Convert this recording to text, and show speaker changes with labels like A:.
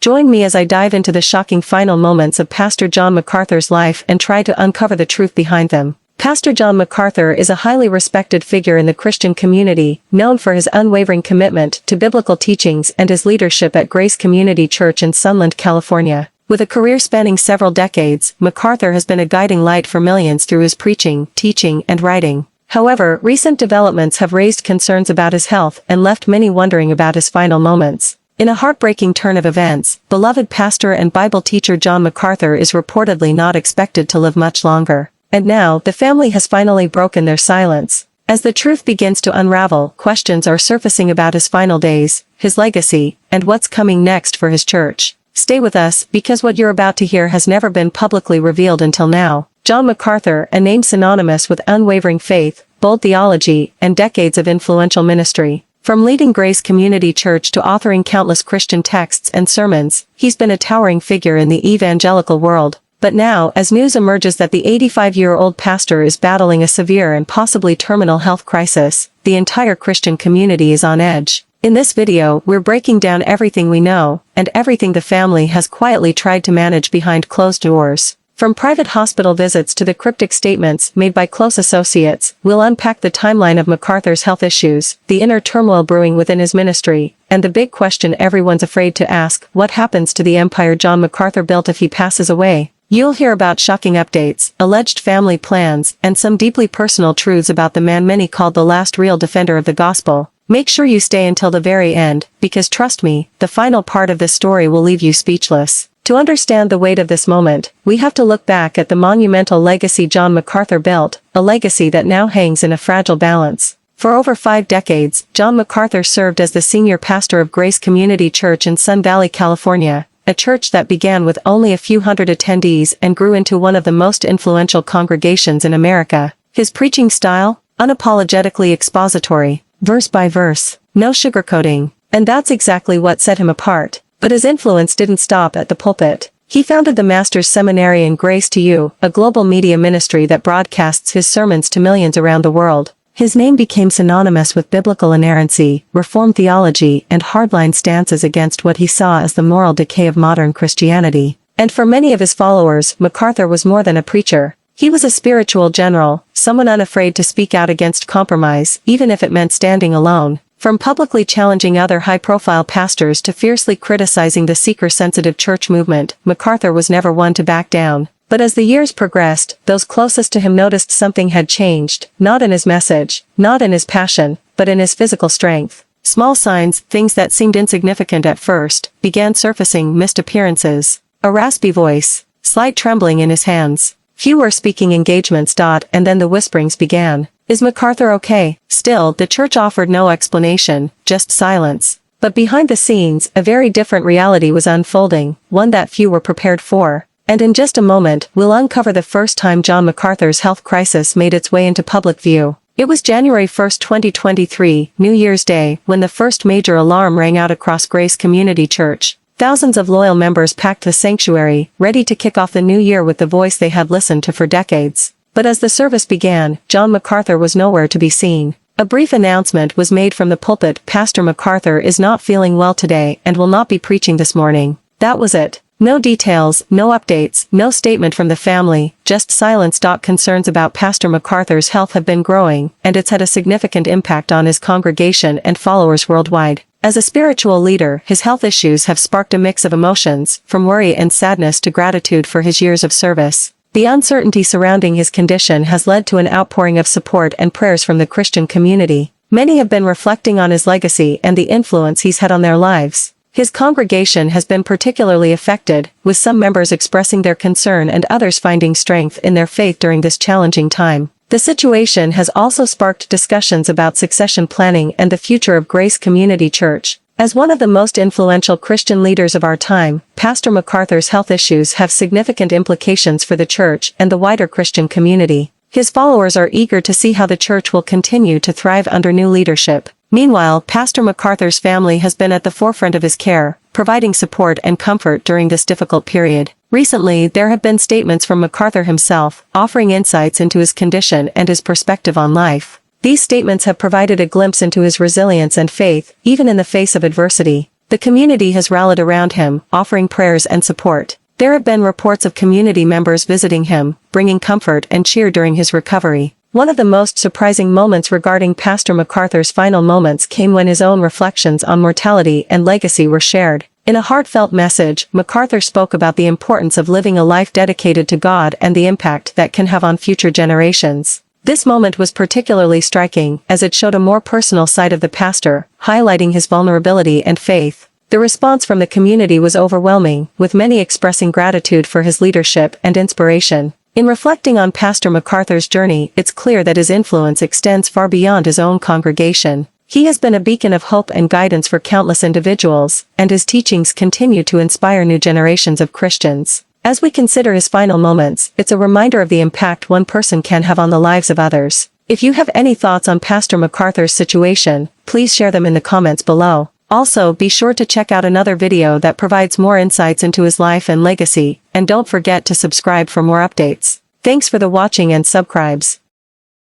A: Join me as I dive into the shocking final moments of Pastor John MacArthur's life and try to uncover the truth behind them. Pastor John MacArthur is a highly respected figure in the Christian community, known for his unwavering commitment to biblical teachings and his leadership at Grace Community Church in Sunland, California. With a career spanning several decades, MacArthur has been a guiding light for millions through his preaching, teaching, and writing. However, recent developments have raised concerns about his health and left many wondering about his final moments. In a heartbreaking turn of events, beloved pastor and Bible teacher John MacArthur is reportedly not expected to live much longer. And now, the family has finally broken their silence. As the truth begins to unravel, questions are surfacing about his final days, his legacy, and what's coming next for his church. Stay with us, because what you're about to hear has never been publicly revealed until now. John MacArthur, a name synonymous with unwavering faith, bold theology, and decades of influential ministry. From leading Grace Community Church to authoring countless Christian texts and sermons, he's been a towering figure in the evangelical world. But now, as news emerges that the 85-year-old pastor is battling a severe and possibly terminal health crisis, the entire Christian community is on edge. In this video, we're breaking down everything we know, and everything the family has quietly tried to manage behind closed doors. From private hospital visits to the cryptic statements made by close associates, we'll unpack the timeline of MacArthur's health issues, the inner turmoil brewing within his ministry, and the big question everyone's afraid to ask: what happens to the empire John MacArthur built if he passes away? You'll hear about shocking updates, alleged family plans, and some deeply personal truths about the man many called the last real defender of the gospel. Make sure you stay until the very end, because trust me, the final part of this story will leave you speechless. To understand the weight of this moment, we have to look back at the monumental legacy John MacArthur built, a legacy that now hangs in a fragile balance. For over 5 decades, John MacArthur served as the senior pastor of Grace Community Church in Sun Valley, California, a church that began with only a few hundred attendees and grew into one of the most influential congregations in America. His preaching style? Unapologetically expository, verse by verse, no sugarcoating. And that's exactly what set him apart. But his influence didn't stop at the pulpit. He founded the Master's Seminary in Grace to You, a global media ministry that broadcasts his sermons to millions around the world. His name became synonymous with biblical inerrancy, reformed theology, and hardline stances against what he saw as the moral decay of modern Christianity. And for many of his followers, MacArthur was more than a preacher. He was a spiritual general, someone unafraid to speak out against compromise, even if it meant standing alone. From publicly challenging other high-profile pastors to fiercely criticizing the seeker-sensitive church movement, MacArthur was never one to back down. But as the years progressed, those closest to him noticed something had changed, not in his message, not in his passion, but in his physical strength. Small signs, things that seemed insignificant at first, began surfacing: missed appearances, a raspy voice, slight trembling in his hands, fewer speaking engagements. And then the whisperings began. Is MacArthur okay? Still, the church offered no explanation, just silence. But behind the scenes, a very different reality was unfolding, one that few were prepared for. And in just a moment, we'll uncover the first time John MacArthur's health crisis made its way into public view. It was January 1, 2023, New Year's Day, when the first major alarm rang out across Grace Community Church. Thousands of loyal members packed the sanctuary, ready to kick off the new year with the voice they had listened to for decades. But as the service began, John MacArthur was nowhere to be seen. A brief announcement was made from the pulpit: Pastor MacArthur is not feeling well today and will not be preaching this morning. That was it. No details, no updates, no statement from the family, just silence. Concerns about Pastor MacArthur's health have been growing, and it's had a significant impact on his congregation and followers worldwide. As a spiritual leader, his health issues have sparked a mix of emotions, from worry and sadness to gratitude for his years of service. The uncertainty surrounding his condition has led to an outpouring of support and prayers from the Christian community. Many have been reflecting on his legacy and the influence he's had on their lives. His congregation has been particularly affected, with some members expressing their concern and others finding strength in their faith during this challenging time. The situation has also sparked discussions about succession planning and the future of Grace Community Church. As one of the most influential Christian leaders of our time, Pastor MacArthur's health issues have significant implications for the church and the wider Christian community. His followers are eager to see how the church will continue to thrive under new leadership. Meanwhile, Pastor MacArthur's family has been at the forefront of his care, providing support and comfort during this difficult period. Recently, there have been statements from MacArthur himself, offering insights into his condition and his perspective on life. These statements have provided a glimpse into his resilience and faith, even in the face of adversity. The community has rallied around him, offering prayers and support. There have been reports of community members visiting him, bringing comfort and cheer during his recovery. One of the most surprising moments regarding Pastor MacArthur's final moments came when his own reflections on mortality and legacy were shared. In a heartfelt message, MacArthur spoke about the importance of living a life dedicated to God and the impact that can have on future generations. This moment was particularly striking, as it showed a more personal side of the pastor, highlighting his vulnerability and faith. The response from the community was overwhelming, with many expressing gratitude for his leadership and inspiration. In reflecting on Pastor MacArthur's journey, it's clear that his influence extends far beyond his own congregation. He has been a beacon of hope and guidance for countless individuals, and his teachings continue to inspire new generations of Christians. As we consider his final moments, it's a reminder of the impact one person can have on the lives of others. If you have any thoughts on Pastor MacArthur's situation, please share them in the comments below. Also, be sure to check out another video that provides more insights into his life and legacy, and don't forget to subscribe for more updates. Thanks for the watching and subscribes.